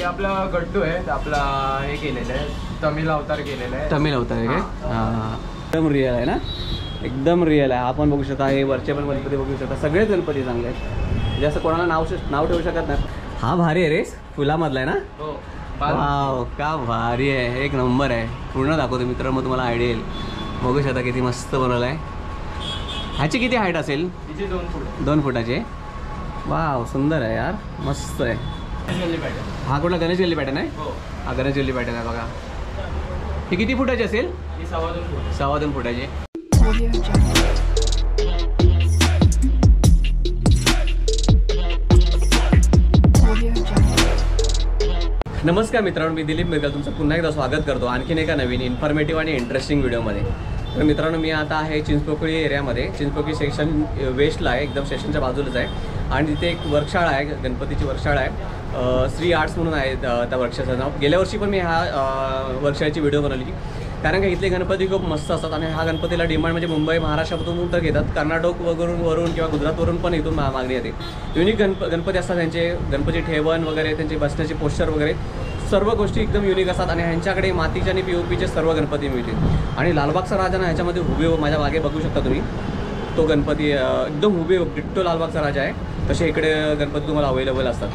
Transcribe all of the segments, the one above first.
आपला गड्डू आहे, आपला हे केलेलं आहे, तमिळ अवतार केलेला आहे. तमिळ अवतार आहे काय? हां, एकदम रिअल आहे ना, एकदम रिअल आहे. आपण बघू शकता, हे वरचे पण गणपती बघू शकता, सगळेच गणपती चांगले आहेत, जास्त कोणाला नाव ठेवू शकत नाही. हा भारी आहे रे, फुलामधला आहे ना? हो. वाव, का भारी आहे, एक नंबर आहे. पूर्ण दाखवतो मित्र, मग तुम्हाला आयडिया येईल. बघू शकता किती मस्त बनवलं आहे. ह्याची किती हाईट असेल? 2 फुटाची. वाव, सुंदर आहे यार, मस्त आहे. हा कुठला गणेश गल्ली पॅटर्न आहे? हा गणेश गल्ली पॅटर्न आहे बघा. ही किती फुटाची असेल? 2.25 फुटाची. नमस्कार मित्रांनो, मी दिलीप मिरगल तुमचं पुन्हा एकदा स्वागत करतो आणखीन एका नवीन इन्फॉर्मेटिव्ह आणि इंटरेस्टिंग व्हिडिओमध्ये. तर मित्रांनो, मी आता आहे चिंचपोकळी एरियामध्ये. चिंचपोकळी सेक्शन वेस्टला आहे, एकदम स्टेशनच्या बाजूलाच आहे. आणि तिथे एक वर्कशाळा आहे, गणपतीची वर्कशाळा आहे. श्री आर्ट्स म्हणून आहे त्या वर्कशाळेचं नाव. गेल्या वर्षी पण मी ह्या वर्कशाळेची व्हिडिओ बनवली, कारण का इथले गणपती खूप मस्त असतात. आणि हा गणपतीला डिमांड म्हणजे मुंबई महाराष्ट्रातून तर घेतात, कर्नाटक वरून किंवा गुजरातवरून पण इथून मागणी येते. युनिक गणपती असतात त्यांचे, गणपती ठेवण वगैरे, त्यांचे बसण्याचे पोस्चर वगैरे सर्व गोष्टी एकदम युनिक असतात. आणि ह्यांच्याकडे मातीचे आणि POPचे सर्व गणपती मिळतील. आणि लालबागचा राजा ना ह्याच्यामध्ये हुबेहूब माझ्या मागे बघू शकता तुम्ही, तो गणपती एकदम हुबेहूब डिट्टो लालबागचा राजा आहे. तसे इकडे गणपती तुम्हाला अवेलेबल असतात.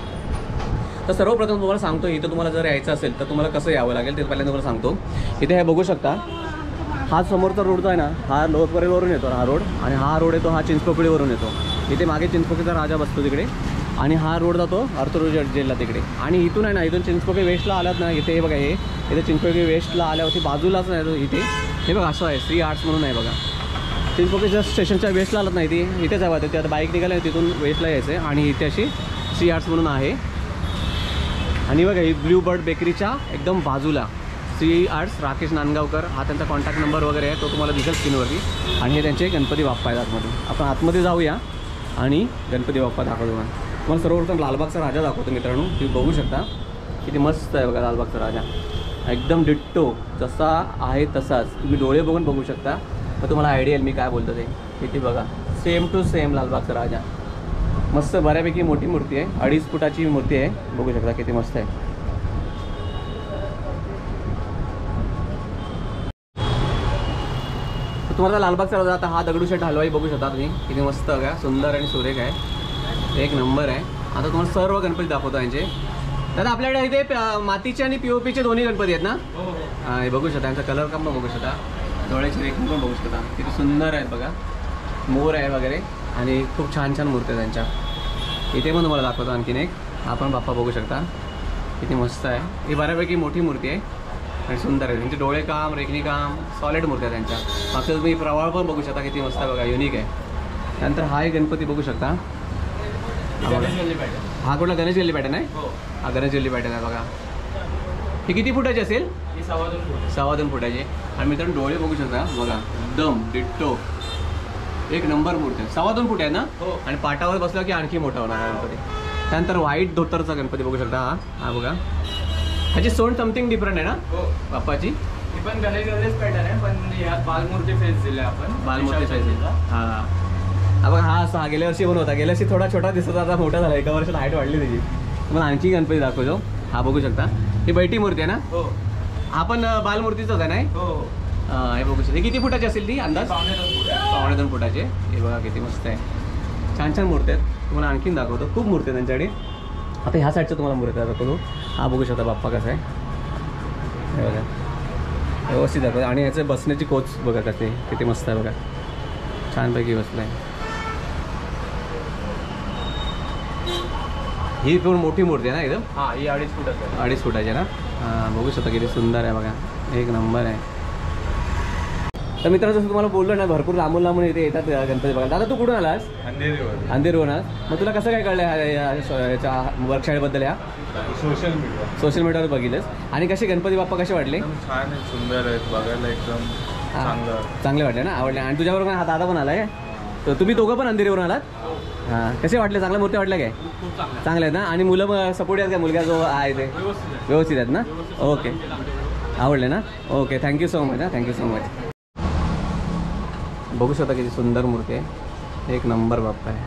तर सर्वप्रथम तुम्हाला सांगतो, इथं तुम्हाला जर यायचं असेल तर तुम्हाला कसं यावं लागेल ते पहिल्यांदा तुम्हाला सांगतो. इथे हे बघू शकता, हा समोरचा रोड जो आहे ना, हा लोहपरेवरून येतो हा रोड. आणि हा रोड येतो हा चिंचपोकळीवरून येतो. इथे मागे चिंचपोकळीचा राजा बसतो तिकडे. आणि हा रोड जातो अर्थरोड जेलला तिकडे. आणि इथून आहे ना, इथून चिंचपोकळी वेस्टला आलात ना, इथे हे बघा, हे इथे चिंचपोकळी वेस्टला आल्यावरती बाजूलाच नाही तो इथे हे बघा, असं आहे श्री आर्ट्स म्हणून आहे बघा. चिंचपोकळी स्टेशनच्या वेस्टला आलात नाही, इथेच आहे. ते आता बाईक निघालं आहे, तिथून वेस्टला यायचं आहे. आणि इथे अशी श्री आर्ट्स म्हणून आहे. आणि बघा, ही ब्ल्यू बर्ड बेकरीच्या एकदम बाजूला श्री आर्ट्स, राकेश नांदगावकर हा त्यांचा कॉन्टॅक्ट नंबर वगैरे आहे, तो तुम्हाला दिसेल स्क्रीनवरती. आणि हे त्यांचे गणपती बाप्पा आहेत आतमध्ये. आपण आतमध्ये जाऊया आणि गणपती बाप्पा दाखवतो तुम्हाला. सर्वप्रथम लालबागचा राजा दाखवतो मित्रांनो. तुम्ही बघू शकता किती मस्त आहे बघा लालबागचा राजा, एकदम डिट्टो जसा आहे तसाच. तुम्ही डोळे बघून बघू शकता, मग तुम्हाला आयडिया येईल मी काय बोलतो ते. किती बघा, सेम टू सेम लालबागचा राजा. मस्त, बऱ्यापैकी मोठी मूर्ती आहे, 2.5 फुटाची मूर्ती आहे. बघू शकता किती मस्त आहे. तुम्हाला लालबागचा राजा, आता हा दगडूशेठ हलवाई बघू शकता तुम्ही, किती मस्त बघा, सुंदर आणि सुरेख आहे, एक नंबर आहे. आता तुम्हाला सर्व गणपती दाखवतो यांचे. दादा, आपल्याकडे इथे मातीचे आणि POPचे दोन्ही गणपती आहेत ना? हे बघू शकता, यांचा कलर काम पण बघू शकता, डोळ्याची रेखा पण बघू शकता, किती सुंदर आहेत बघा. मोर आहे वगैरे आणि खूप छान छान मूर्ती आहेत त्यांच्या. इथे पण तुम्हाला दाखवतो आणखीन एक, आपण बाप्पा बघू शकता किती मस्त आहे. ही बऱ्यापैकी मोठी मूर्ती आहे आणि सुंदर आहे. त्यांचे डोळे काम, रेखणी काम, सॉलिड मूर्ती आहे त्यांच्या. मागचं तुम्ही प्रवाळ पण बघू शकता, किती मस्त आहे बघा, युनिक आहे. त्यानंतर हा एक गणपती बघू शकता, हा कुठला गणेश गल्ली पॅटर्न आहे? हा गणेश गल्ली पॅटर्न आहे बघा. ही किती फुटाची असेल? 2.25 फुटाची. आणि मित्रांनो, डोळे बघू शकता बघा, एकदम डिट्टो, एक नंबर मूर्ती आहे. 2.25 फूट आहे ना? आणि पाटावर बसला की आणखी मोठा होणार आहे गणपती. त्यानंतर व्हाईट धोतरचा गणपती बघू शकता, हा बघा. ह्याची सोंड समथिंग डिफरंट आहे ना बाप्पाची? ही पण गणेश गल्लीच पॅटर्न आहे, पण यात बालमूर्ती फेस दिला आपण. बालमूर्ती फेस दिला. हा बघा, हा असा गेल्या वर्षी पण होता. गेल्या वर्षी थोडा छोटा दिसत होता, आता मोठा झाला. एका वर्षाला हाईट वाढली त्याची. तुम्हाला आणखी गणपती दाखवतो. हा बघू शकता, ही बैठी मूर्ती आहे ना? हा पण बालमूर्तीच होता नाही? हे बघू शकता. ही किती फुटाची असेल ती अंदाज? 2.25 फुटाची. हे बघा किती मस्त आहे, छान छान मूर्ती आहेत. तुम्हाला आणखीन दाखवतो, खूप मूर्ती आहेत त्यांच्याकडे. आता ह्या साईडचं तुम्हाला मूर्ती दाखवतो. हा बघू शकता बाप्पा कसा आहे, हे बघा व्यवस्थित दाखवतो. आणि ह्याचं बसण्याची कोच बघा कसे, किती मस्त आहे बघा, छानपैकी बसलं आहे. ही पण मोठी मूर्ती आहे ना एकदम? हां, ही 2.5 फुटाची आहे. 2.5 फुटाची ना? हां, बघू शकता किती सुंदर आहे बघा, एक नंबर आहे. तर मित्रांनो, जसं तुम्हाला बोललो ना, भरपूर लांबून लांबून इथे येतात गणपती बघा. दादा, तू कुठून आलास? अंधेरीवरून. मग तुला कसं काय कळलं याच्या वर्कशाळेबद्दल? या सोशल मीडियावर बघितलंस. आणि कसे गणपती बाप्पा कसे वाटले? छान आहे, सुंदर आहेत, बघायला एकदम चांगले वाटले ना, आवडले. आणि तुझ्याबरोबर हा दादा पण आला आहे, तर तुम्ही दोघं पण अंधेरीवरून आलात? हां, कसे वाटले? चांगल्या मूर्ती वाटल्या काय? चांगले आहेत ना? आणि मुलं मग सपोर्ट आहेत का? मुलगा जो आहे ते व्यवस्थित आहेत ना? ओके, आवडले ना? Okay, thank you so much. Thank you so much. बघू शकता किती सुंदर मूर्ती आहे, एक नंबर बाप्पा आहे,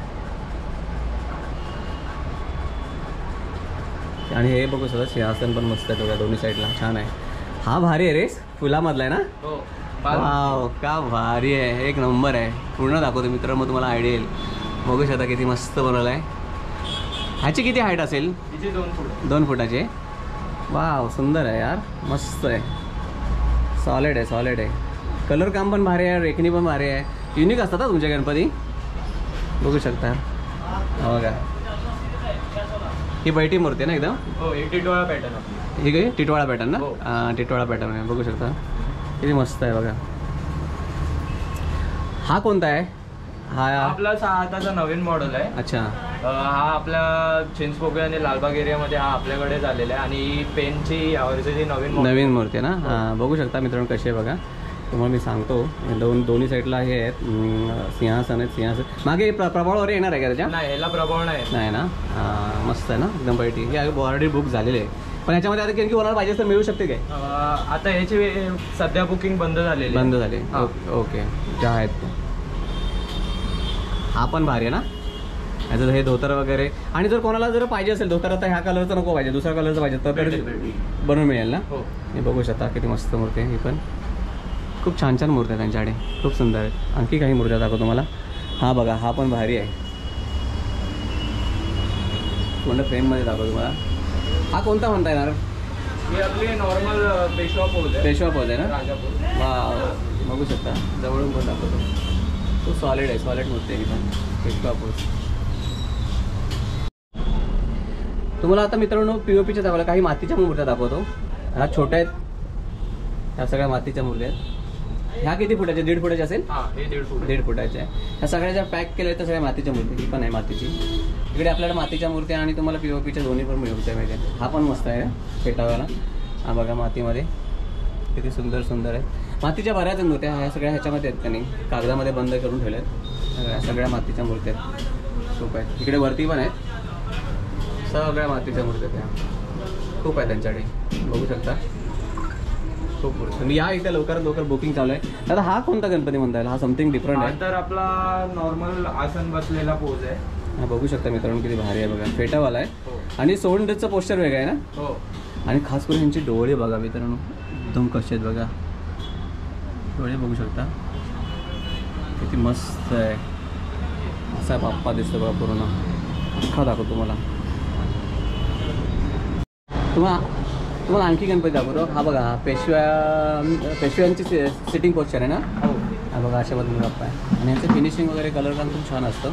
आणि हे बघू शकता सिंहासन पण मस्त आहे बघा दोन्ही साईडला छान आहे. हा भारी आहे रे फुलामधला आहे ना. हो वाव का भारी आहे एक नंबर आहे. पूर्ण दाखवतो मित्र मग तुम्हाला आयडिया येईल. बघू शकता किती मस्त बनवलं आहे. ह्याची किती हाईट असेल? 2 फुटाची. वाव सुंदर आहे यार मस्त आहे. सॉलिड आहे. कलर काम पण भारी आहे रेखणी पण भारी आहे. युनिक असतात ना तुमचे गणपती. बघू शकता बघा ही बैठी मूर्ती आहे ना एकदम. हो टिटवाळा पॅटर्न. ही काही टिटवाळा पॅटर्न ना. टिटवाळा पॅटर्न आहे बघू शकता किती मस्त आहे बघा. हा कोणता आहे? हा आपला हाताचा नवीन मॉडेल आहे. अच्छा. हा आपल्या चिंचपोकळी आणि लालबाग एरियामध्ये हा आपल्याकडे झालेला आहे आणि पेनची यावर्षी नवीन मूर्ती आहे ना. बघू शकता मित्रांनो कशी आहे बघा. तुम्हाला मी सांगतो दोन्ही साईडला हे आहेत सिंहासन आहेत. सिंहासन मागे प्रभाळ वगैरे येणार आहे का त्याच्या? नाही ह्याला प्रभाव नाही ना. मस्त आहे ना एकदम बैठी. ही ऑलरेडी बुक झालेली आहे पण ह्याच्यामध्ये आता की कोणाला पाहिजे तर मिळू शकते काय? आता ह्याची सध्या बुकिंग बंद झाली. ओके ज्या आहेत. हा पण भारी आहे ना. ह्याचं हे धोतर वगैरे. आणि जर कोणाला जर पाहिजे असेल धोतर तर ह्या कलरचं नको पाहिजे दुसऱ्या कलरचं पाहिजे तर बनवून मिळेल ना. हे बघू शकता किती मस्त मूर्ती आहे. ही पण खूप छान मूर्ती आहे त्यांच्याकडे खूप सुंदर आहेत. आणखी काही मूर्त्या दाखवतो तुम्हाला. हा बघा हा पण भारी आहे. पूर्ण फ्रेममध्ये दाखवतो तुम्हाला. हा कोणता म्हणता येणार? ही आपली नॉर्मल पेशवा पोज आहे ना. राजापूर. वा बघू शकता जवळून पण दाखवतो. खूप सॉलिड मूर्ती आहे ही पण पेशवा पोज. तुम्हाला आता मित्रांनो POPच्या दाखवल्या काही मातीच्या मूर्त्या दाखवतो. ह्या छोट्या आहेत. ह्या सगळ्या मातीच्या मूर्त्या आहेत. ह्या किती फुटाच्या? 1.5 फुटाच्या असेल. हे 1.5 फुटाच्या आहे. ह्या सगळ्या ज्या पॅक केल्या त्या सगळ्या मातीच्या मूर्ती. ही पण आहे मातीची. इकडे आपल्याला मातीच्या मूर्त्या आणि तुम्हाला POPच्या दोन्ही पण मिळवत्या माहिती आहे. हा पण मस्त आहे पेटावाला. हा बघा मातीमध्ये किती सुंदर आहे. मातीच्या बऱ्याच मूर्त्या ह्या सगळ्या ह्याच्यामध्ये आहेत. त्यांनी कागदामध्ये बंद करून ठेवल्या आहेत. सगळ्या मातीच्या मूर्त्या आहेत. खूप आहेत. इकडे वरती पण आहेत. सगळ्या मातीच्या मूर्त्या त्या खूप आहेत त्यांच्याकडे बघू शकता. खूप मूर्ती. या इथे लवकर बुकिंग चालू आहे. आता हा कोणता गणपती म्हणता येईल? हा समथिंग डिफरंट आहे. तर आपला नॉर्मल आसन बसलेला पोज आहे. हा बघू शकता मित्रांनो किती भारी आहे बघा. फेटावाला आहे आणि सोंडचं पोस्टर वेगळं आहे ना. हो. आणि खास करून यांचे डोळे बघा मित्रांनो एकदम कसे आहेत बघा. डोळे बघू शकता किती मस्त आहे. असा बाप्पा दिसतो बघा पूर्ण. अख्खा दाखवतो तुम्हाला आणखी गणपती दाखवतो. हा बघा हा पेशव्यांची सिटिंग पोस्चर आहे ना. हा बघा अशा पद्धतीने बाप्पा आहे. आणि यांचं फिनिशिंग वगैरे कलर काम खूप छान असतं.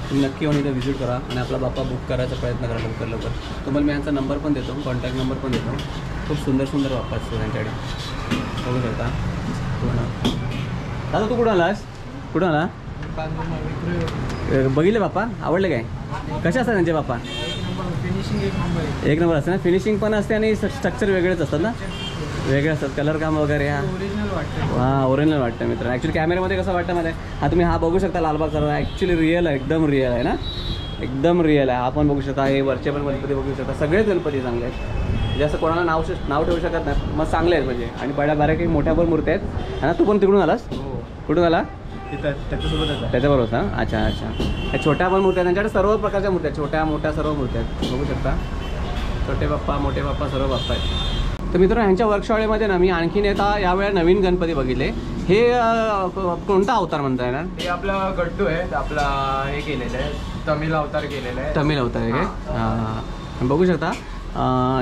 तुम्ही नक्की येऊन इथं व्हिजिट करा आणि आपला बाप्पा बुक करायचा प्रयत्न करा लवकर. तुम्हाला मी यांचा नंबर पण देतो कॉन्टॅक्ट नंबर पण देतो. खूप सुंदर बाप्पा असतो त्यांच्याकडे बघू शकता पूर्ण. दादा तू कुठं आलास? कुठं आला? बघितले बाप्पा आवडले काय? कसे असतात त्यांचे बाप्पा? एक नंबर असते ना. फिनिशिंग पण असते आणि स्ट्रक्चर वेगळेच असतात ना. वेगळे असतात कलर काम वगैरे. हा ओरिजिनल वाटतं मित्र. ॲक्च्युली कॅमेऱ्यामध्ये कसं वाटतं मला हा तुम्ही हा बघू शकता लालबाग कलर ॲक्च्युली रिअल आहे एकदम रिअल आहे ना. एकदम रिअल आहे. हा पण बघू शकता. हे वरचे पण गणपती बघू शकता. सगळेच गणपती चांगले आहेत. जास्त कोणाला नाव ठेवू शकत नाही. मग चांगले आहेत म्हणजे. आणि बऱ्या काही मोठ्या पण मूर्ती आहेत ना. तू पण तिकडून आलास? कुठून आला? त्याच्याबरोबर ना. अच्छा. ह्या छोट्या पण मूर्त्या त्यांच्याकडे सर्व प्रकारच्या मूर्त्या छोट्या मोठ्या सर्व मूर्त्या आहेत बघू शकता. छोटे बाप्पा मोठे बाप्पा सर्व बाप्पा आहेत. तर मित्रांनो ह्यांच्या वर्कशॉपमध्ये ना मी आणखीन यावेळेला नवीन गणपती बघितले. हे कोणता अवतार म्हणता येणार? हे आपला गड्डू आहे. आपला हे केलेलं आहे तमिळ अवतार केलेला आहे. तमिळ अवतार आहे काय? बघू शकता.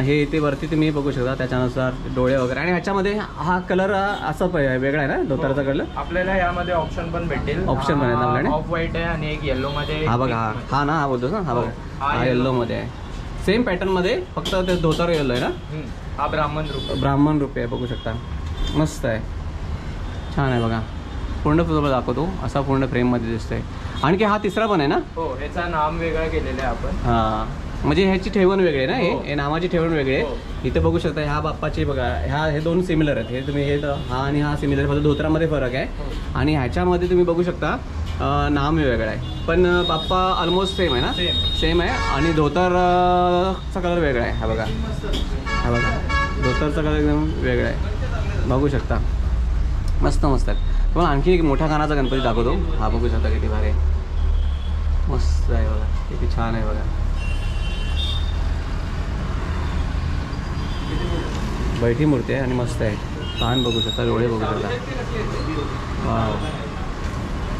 हे इथे वरती तुम्ही बघू शकता त्याच्यानुसार डोळे वगैरे. आणि ह्याच्यामध्ये हा कलर असा वेगळा आहे ना धोताराचा कलर. आपल्याला यामध्ये ऑप्शन पण भेटेल. ऑप्शन पण आहेत आपल्याकडे. ऑफ व्हाईट आहे आणि एक येलो मध्ये. हा बघा हा ना. हा बोलतोस ना. हा बघा हा येल्लो मध्ये आहे. सेम पॅटर्न मध्ये फक्त ते धोतर येल्लो आहे ना. हा ब्राह्मण रूप आहे बघू शकता. मस्त आहे छान आहे बघा. पूर्ण तुम्हाला दाखवतो असा पूर्ण फ्रेममध्ये दिसतोय. आणखी हा तिसरा पण आहे ना. हो ह्याचा नाम वेगळा केलेला आहे आपण. हा म्हणजे ह्याची ठेवण वेगळी आहे ना. हे नावाची ठेवण वेगळी आहे. इथे बघू शकता ह्या बाप्पाची बघा. हे दोन सिमिलर आहेत. हे तुम्ही हा आणि हा सिमिलर फक्त धोत्रामध्ये फरक आहे. आणि ह्याच्यामध्ये तुम्ही बघू शकता नाम वेगळं आहे पण बाप्पा ऑलमोस्ट सेम आहे ना. सेम आहे. आणि धोतरचा कलर वेगळा आहे. हा बघा धोतरचा कलर एकदम वेगळा आहे बघू शकता. मस्त आहेत. तुम्हाला आणखी एक मोठ्या कानाचा गणपती दाखवतो. हा बघू शकता किती भारी आहे. मस्त आहे बघा किती छान आहे बघा. बैठी मूर्ती आहे आणि मस्त आहे. कान बघू शकता, डोळे बघू शकता. वाव,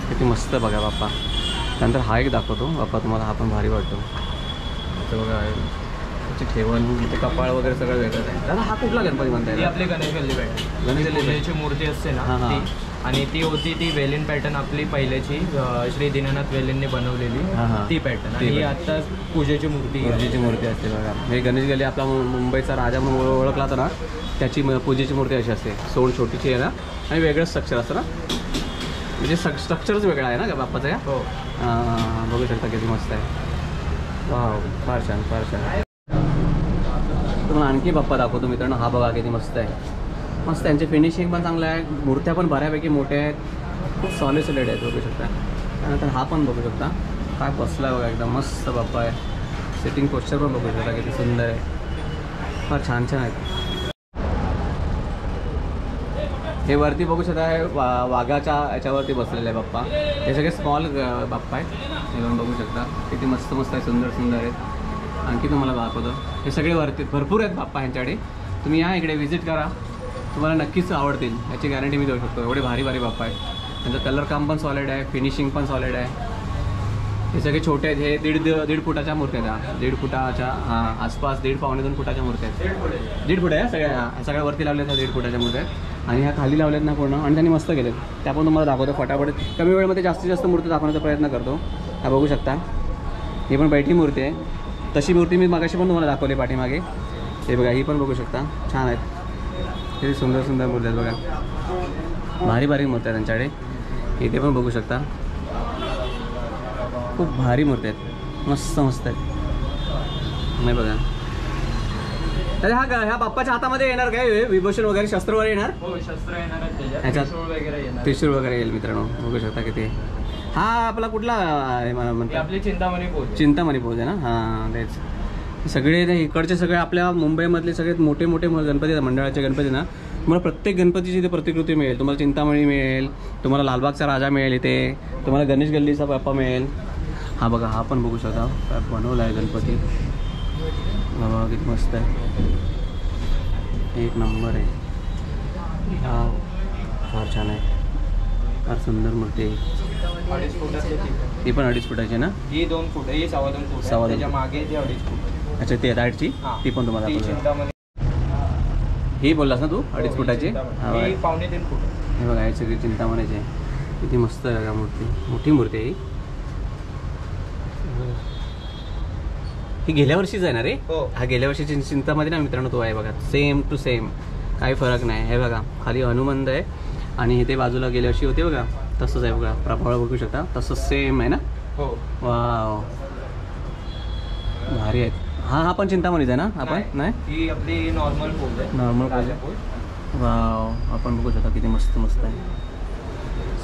किती मस्त बघा बाप्पा. त्यानंतर हा एक दाखवतो बाप्पा तुम्हाला, हा पण भारी वाटतो. तर बघा त्याची ठेवण, इथे कपाळ वगैरे सगळं वेगळं आहे. दादा हा कुठला गणपती म्हणताय? ही आपली गणेश गल्ली पॅटर्न, गणेश गल्ली पूजेची मूर्ती असते ना हां, हां. ती. आणि ती होती ती वेलिन पॅटर्न आपली पहिल्याची, श्री दीनानाथ वेलिनने बनवलेली हां, हां. ती पॅटर्न. ती आणि ही pattern. आता पूजेची मूर्ती आहे. पूजेची मूर्ती असते बघा. हे गणेश गल्ली आपला मुंबईचा राजा म्हणून ओळखला होता ना, त्याची पूजेची मूर्ती अशी असते. सोड छोटीची आहे ना, आणि वेगळंच स्ट्रक्चर असतं ना, म्हणजे स्ट्रक्चरच वेगळा आहे ना बाप्पाचा या. हो. बघू शकता किती मस्त आहे. वाव, फार छान, फार छान. तुम्हाला आणखी बाप्पा दाखवतो मित्रांनो. हा बघा किती मस्त आहे. मस्त, त्यांचे फिनिशिंग पण चांगलं आहे. मूर्त्या पण बऱ्यापैकी मोठ्या आहेत, खूप सॉलिड आहेत बघू शकता. त्यानंतर हा पण बघू शकता काय बसला बघा, एकदम मस्त बाप्पा आहे. सिटिंग पोस्चर पण बघू शकता किती सुंदर आहे. फार छान छान आहेत. हे वरती बघू शकता आहे वाघाच्या याच्यावरती बसलेलं आहे बाप्पा. हे सगळे स्मॉल बाप्पा आहेत. हे पण बघू शकता किती मस्त मस्त आहे, सुंदर सुंदर आहेत. आणखी तुम्हाला दाखवतो. हे सगळे वरती भरपूर आहेत बाप्पा ह्यांच्याकडे. तुम्ही या इकडे व्हिजिट करा, तुम्हाला नक्कीच आवडतील, याची गॅरंटी मी देऊ शकतो. एवढे भारी भारी बाप्पा आहेत. त्यांचं कलर काम पण सॉलिड आहे, फिनिशिंग पण सॉलिड आहे. हे सगळे छोटे आहेत. हे दीड फुटाच्या मूर्त्या आहेत. 1.5 फुटाच्या आसपास, 1.5-2 फुटाच्या मूर्त्या आहेत. 1.5 फुट आहे सगळ्या. सगळ्या वरती लावल्या आहेत 1.5 फुटाच्या मूर्त्या आहेत. आणि ह्या खाली लावल्यात ना पूर्ण, आणि त्यांनी मस्त केलेत. त्या पण तुम्हाला दाखवतो फटाफट. कमी वेळेमध्ये जास्तीत जास्त मूर्ती दाखवण्याचा प्रयत्न करतो. हा बघू शकता, ही पण बैठी मूर्ती आहे. तशी मूर्ती मी मागाशी पण तुम्हाला दाखवली पाठीमागे. हे बघा, ही पण बघू शकता, छान आहेत. किती सुंदर सुंदर मूर्ती आहेत बघा. भारी भारी मूर्ती आहेत त्यांच्याकडे. इथे पण बघू शकता, खूप भारी मूर्ती आहेत, मस्त मस्त आहेत. नाही बघा, अरे ह्या बाप्पाच्या हातामध्ये येणार काय विभूषण वगैरे, शस्त्र वगैरे येणार? हो, शस्त्र येणार ह्याच्यात, वगैरे येणार, त्रिशूळ वगैरे येईल मित्रांनो. बघू शकता किती. हा आपला कुठला आहे मला म्हणतात? आपली चिंतामणी पोच. चिंतामणी पोच आहे ना. हां तेच. सगळे इकडचे सगळे आपल्या मुंबईमधले सगळ्यात मोठे मोठे गणपती, मंडळाचे गणपती ना, तुम्हाला प्रत्येक गणपतीची इथे प्रतिकृती मिळेल. तुम्हाला चिंतामणी मिळेल, तुम्हाला लालबागचा राजा मिळेल इथे, तुम्हाला गणेश गल्लीचा बाप्पा मिळेल. हा बघा, हा पण बघू शकता काय बनवला आहे गणपती. बाबा किती मस्त आहे, एक नंबर आहे. हा फार छान आहे, फार सुंदर मूर्ती आहे. 2.5 फुटाची ती पण 2.5 फुटाची ना? ही 2 फूट, ही 2.25 फूट. 2.25 त्याच्या मागे ती 2.5 फूट. अच्छा, ती हाईटची, ती पण तुम्हाला ती चिंतामणी. ही बोललास ना तू 2.5 फुटाची? ही 2.25 फूट. हे बघा, ही सगळी चिंतामणीची आहे. किती मस्त आहे का मूर्ती, मोठी मूर्ती आहे ही. ही गेल्या वर्षीच आहे ना रे? हा गेल्या वर्षीची चिंतामणी ना मित्रांनो, तो आहे बघा, सेम टू सेम, काही फरक नाही. हे बघा, खाली हनुमंत आहे आणि इथे बाजूला गेल्या वर्षी होते बघा, तसंच आहे बघा. प्रभाळ बघू शकता, तसं सेम आहे ना. हो. वाव, भारी आहेत. हा पण चिंतामणीच आहे ना? आपण नाही, ही आपली नॉर्मल पोच आहे. नॉर्मल पोच. वाव, आपण बघू शकता किती मस्त मस्त आहे,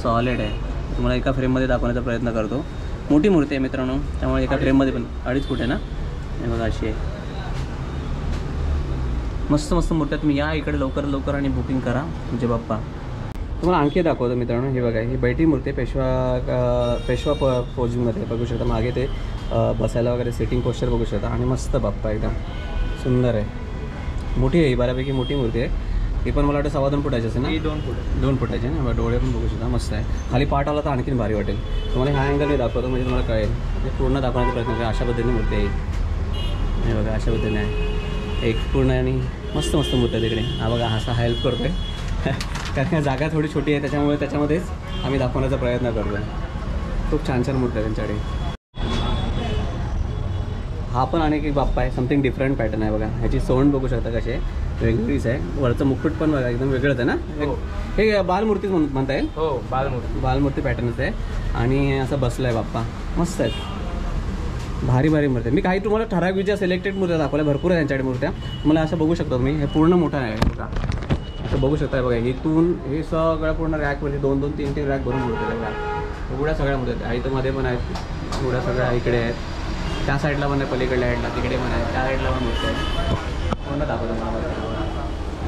सॉलिड आहे. तुम्हाला एका फ्रेममध्ये दाखवण्याचा प्रयत्न करतो. मोठी मूर्ती आहे मित्रांनो, त्यामुळे एका फ्रेममध्ये पण 2.5 फूट आहे ना. हे बघा, अशी आहे, मस्त मस्त मूर्त्या. तुम्ही या इकडे लवकर लवकर आणि बुकिंग करा तुमचे बाप्पा. तुम्हाला आणखी दाखवतो मित्रांनो. हे बघा, ही बैठी मूर्ती पेशवा पोजिंगमध्ये बघू शकता. मागे ते बसायला वगैरे सिटिंग पोस्चर बघू शकता. आणि मस्त बाप्पा एकदम सुंदर आहे, मोठी आहे ही, बऱ्यापैकी मोठी मूर्ती आहे. ही पण मला वाटतं 2.25 फुटाची असेल ना? 2 फुटाची आहे ना. डोळे पण बघू शकता, मस्त आहे. खाली पाठ आला तर आणखीन भारी वाटेल. तुम्हाला ह्या अँगल मी दाखवतो म्हणजे तुम्हाला कळेल. पूर्ण दाखवण्याचा प्रयत्न करा. अशा पद्धतीने मूर्ती आहे, हे बघा, अशा पद्धतीने आहे. एक पूर्ण आणि मस्त मस्त मूर्ती आहे तिकडे. हा बघा, असा हेल्प करतो आहे कारण जागा थोडी छोटी आहे, त्याच्यामुळे त्याच्यामध्येच आम्ही दाखवण्याचा प्रयत्न करतो आहे. खूप छान छान मूर्ती आहे त्यांच्याकडे. हा पण अनेक एक बाप्पा आहे, समथिंग डिफरंट पॅटर्न आहे बघा. ह्याची सोंड बघू शकता कशी आहे, वेगळीच आहे. वरचं मुकुट पण बघा एकदम वेगळंच आहे ना. हे बालमूर्तीच म्हणता येईल. हो, बालमूर्ती पॅटर्नच आहे. आणि असं बसलं आहे बाप्पा, मस्त आहेत, भारी भारी मूर्ती. मी काही तुम्हाला ठराविक ज्या सिलेक्टेड मूर्त्या दाखवल्या, भरपूर आहे त्यांच्याकडे मूर्त्या. तुम्हाला असं बघू शकता तुम्ही, हे पूर्ण मोठं आहे बघा, असं बघू शकता बघा. इथून हे सगळं पूर्ण रॅकमध्ये 2-3 रॅक भरून मूर्त्या बघा. एवढ्या सगळ्या मूर्त्या आहेत. इथं मध्ये पण आहेत, एवढ्या सगळ्या इकडे आहेत. त्या साईडला पण आहे, पलीकडल्या साईडला तिकडे पण आहे, त्या साईडला पण मूर्ती आहे. पूर्ण दाखवतो मला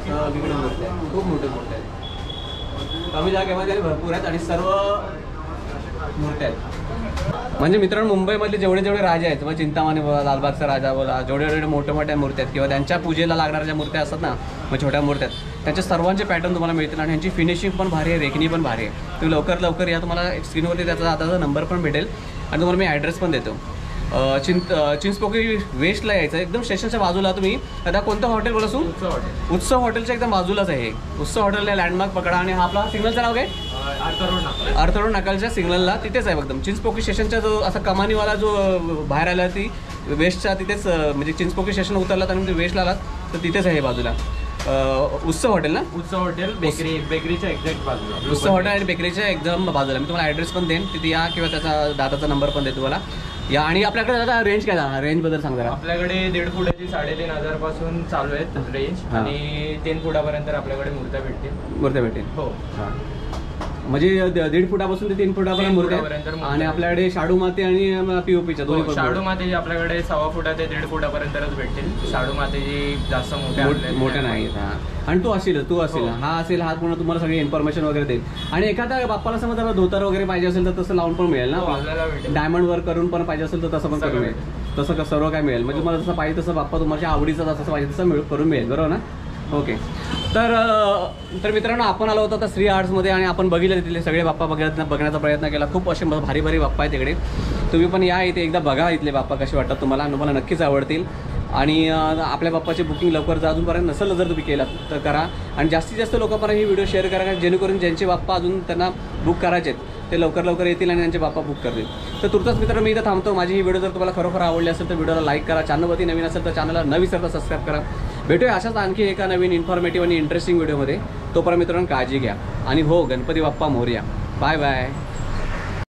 सगळीकडे मूर्ती आहे, खूप मोठी मूर्ती आहे. कमी जागेमध्ये आणि भरपूर आहेत आणि सर्व मूर्त्या आहेत. म्हणजे मित्रांनो, मुंबईमधले जेवढे जेवढे राजे आहेत, मग चिंतामणी बोला, लालबागचा राजा बोला, जेवढे जेवढे मोठ्या मोठ्या मूर्त्या आहेत किंवा त्यांच्या पूजेला लागणाऱ्या ज्या मूर्त्या असतात ना, मग छोट्या मूर्त्या आहेत त्यांचे सर्वांचे पॅटर्न तुम्हाला मिळतील आणि ह्यांची फिनिशिंग पण भारी आहे, रेखणी पण भारी आहे. तुम्ही लवकर या, तुम्हाला स्क्रीनवरती त्याचा आताचा नंबर पण भेटेल आणि तुम्हाला मी ॲड्रेस पण देतो. चिंचपोकळी वेस्टला यायचं, एकदम स्टेशनच्या बाजूला. तुम्ही आता कोणतं हॉटेल बोला सू? उत्सव हॉटेलच्या एकदम बाजूलाच आहे. उत्सव हॉटेलला लँडमार्क पकडा आणि हा आपला सिग्नलचं नाव काय? अर्थ रोड नाकालच्या सिग्नलला तिथेच आहे एकदम. चिंचपोकळी स्टेशनचा जो असा कमानीवाला जो बाहेर आला ती वेस्टच्या तिथेच, म्हणजे चिंचपोकळी स्टेशन उतरलात आणि वेस्टला आलात तर तिथेच आहे बाजूला उत्सव हॉटेल ना? उत्सव हॉटेल बेकरीच्या एक्झॅक्ट बाजूला. उत्सव हॉटेल आणि बेकरीच्या एकदम बाजूला. मी तुम्हाला ॲड्रेस पण देईन, तिथे या किंवा त्याचा दादाचा नंबर पण देतो तुम्हाला या. आणि आपल्याकडे दादा रेंज काय झाला? रेंजबद्दल सांगा जरा. आपल्याकडे 1.5 फुटाची 3,500 पासून चालू आहेत रेंज आणि 3 फुटापर्यंत आपल्याकडे मूर्त्या भेटतील. हो, म्हणजे 1.5 फुटापासून ते 3 फुटापर्यंत मूर्त्या. आणि आपल्याकडे शाडू माती आणि पीओपीच्या दोन्ही. शाडू माती आपल्याकडे 1.25 फुटा ते 1.5 फुटापर्यंतच भेटतील. शाडू मातीची जास्त मोठ्या नाही. आणि तू असेल हा असेल, हा पूर्ण तुम्हाला सगळी इन्फॉर्मेशन वगैरे देईल. आणि एखाद्या बाप्पाला समज धोतर वगैरे पाहिजे असेल तर तसं लावून पण मिळेल ना? डायमंड वर्क करून पण पाहिजे असेल तर तसं पण करून मिळेल. तसं सर्व काय मिळेल, म्हणजे तुम्हाला जसं पाहिजे तसं बाप्पा तुमच्या आवडीचं जसं पाहिजे तसं करून मिळेल, बरोबर ना? ओके. तर मित्रांनो, आपण आलो होतो आता श्री आर्ट्समध्ये आणि आपण बघितले तिथले सगळे बाप्पा बघण्याचा प्रयत्न केला. खूप असे भारी बाप्पा आहेत तिकडे. तुम्ही पण या इथे एकदा बघा, इथले बाप्पा कसे वाटतात तुम्हाला नक्कीच आवडतील. आणि आपल्या बाप्पाची बुकिंग लवकर जर अजूनपर्यंत नसेल जर तुम्ही केलात तर करा. आणि जास्तीत जास्त लोकांपर्यंत ही व्हिडिओ शेअर करा, जेणेकरून ज्यांचे बाप्पा अजून त्यांना बुक करायचे आहेत ते लवकर येतील आणि त्यांचे बाप्पा बुक करतील. तर तुर्तास मित्रांनो, मी इथं थांबतो. माझी ही व्हिडिओ जर तुम्हाला खरोखर आवडली असेल तर व्हिडिओला लाईक करा. चॅनलवरती नवीन असेल तर चॅनलला न विसरता सबस्क्राईब करा. भेटूया अशाच आणखी एका नवीन इन्फॉर्मेटिव्ह आणि इंटरेस्टिंग व्हिडिओमध्ये. तोपर्यंत मित्रांनो काळजी घ्या आणि हो, गणपती बाप्पा मोरया. Bye bye.